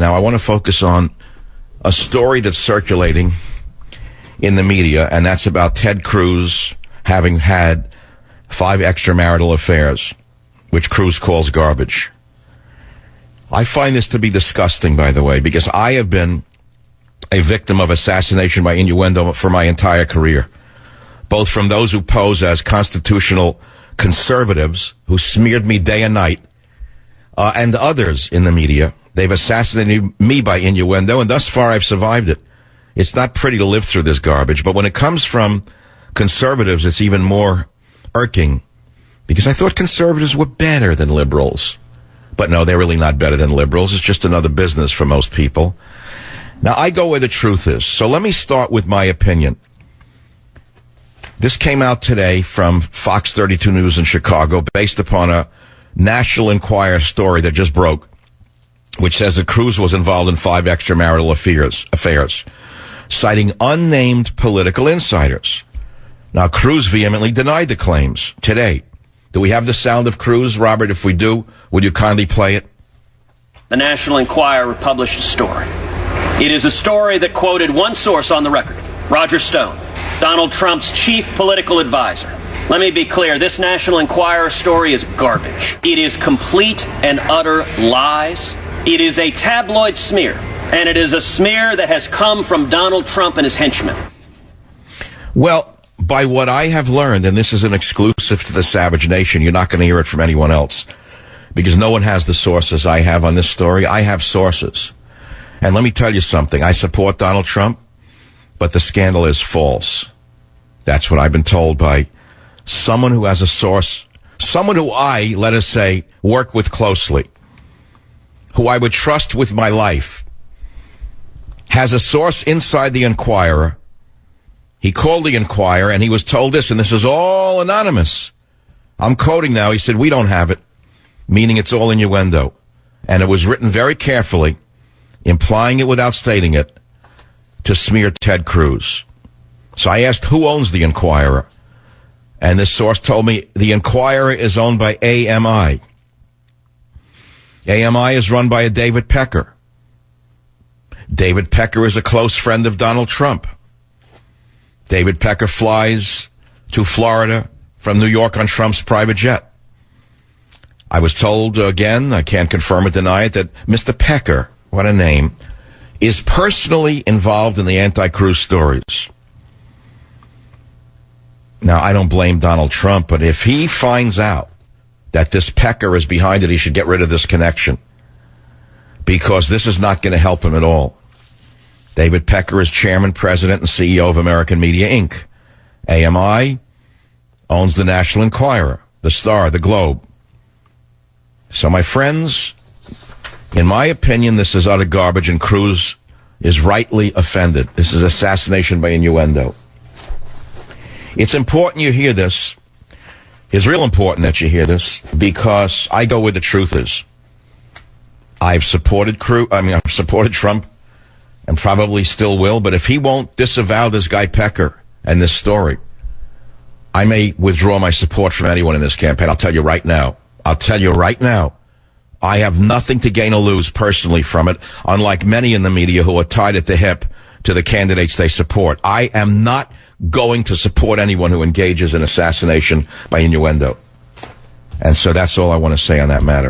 Now, I want to focus on a story that's circulating in the media, and that's about Ted Cruz having had 5 extramarital affairs, which Cruz calls garbage. I find this to be disgusting, by the way, because I have been a victim of assassination by innuendo for my entire career, both from those who pose as constitutional conservatives who smeared me day and night, and others in the media. They've assassinated me by innuendo, and thus far I've survived it. It's not pretty to live through this garbage, but when it comes from conservatives, it's even more irking, because I thought conservatives were better than liberals. But no, they're really not better than liberals. It's just another business for most people. Now, I go where the truth is. So let me start with my opinion. This came out today from Fox 32 News in Chicago based upon a National Enquirer story that just broke, which says that Cruz was involved in 5 extramarital affairs, citing unnamed political insiders. Now, Cruz vehemently denied the claims today. Do we have the sound of Cruz, Robert? If we do, would you kindly play it? The National Enquirer published a story. It is a story that quoted one source on the record, Roger Stone, Donald Trump's chief political advisor. Let me be clear, this National Enquirer story is garbage. It is complete and utter lies. It is a tabloid smear, and it is a smear that has come from Donald Trump and his henchmen. Well, by what I have learned, and this is an exclusive to the Savage Nation, you're not going to hear it from anyone else, because no one has the sources I have on this story. I have sources. And let me tell you something. I support Donald Trump, but the scandal is false. That's what I've been told by someone who has a source, someone who I, let us say, work with closely, who I would trust with my life, has a source inside the Enquirer. He called the Enquirer, and he was told this, and this is all anonymous. I'm quoting now. He said, "We don't have it," meaning it's all innuendo. And it was written very carefully, implying it without stating it, to smear Ted Cruz. So I asked, who owns the Enquirer? And this source told me the Enquirer is owned by AMI. AMI is run by a David Pecker. David Pecker is a close friend of Donald Trump. David Pecker flies to Florida from New York on Trump's private jet. I was told, again, I can't confirm or deny it, that Mr. Pecker, what a name, is personally involved in the anti-Cruz stories. Now, I don't blame Donald Trump, but if he finds out that this Pecker is behind it, he should get rid of this connection, because this is not going to help him at all. David Pecker is chairman, president, and CEO of American Media, Inc. AMI owns the National Enquirer, the Star, the Globe. So, my friends, in my opinion, this is utter garbage, and Cruz is rightly offended. This is assassination by innuendo. It's important you hear this. It's real important that you hear this, because I go where the truth is. I've supported I've supported Trump, and probably still will, but if he won't disavow this guy Pecker and this story, I may withdraw my support from anyone in this campaign. I'll tell you right now. I have nothing to gain or lose personally from it, unlike many in the media who are tied at the hip to the candidates they support. I am not going to support anyone who engages in assassination by innuendo. And so that's all I want to say on that matter.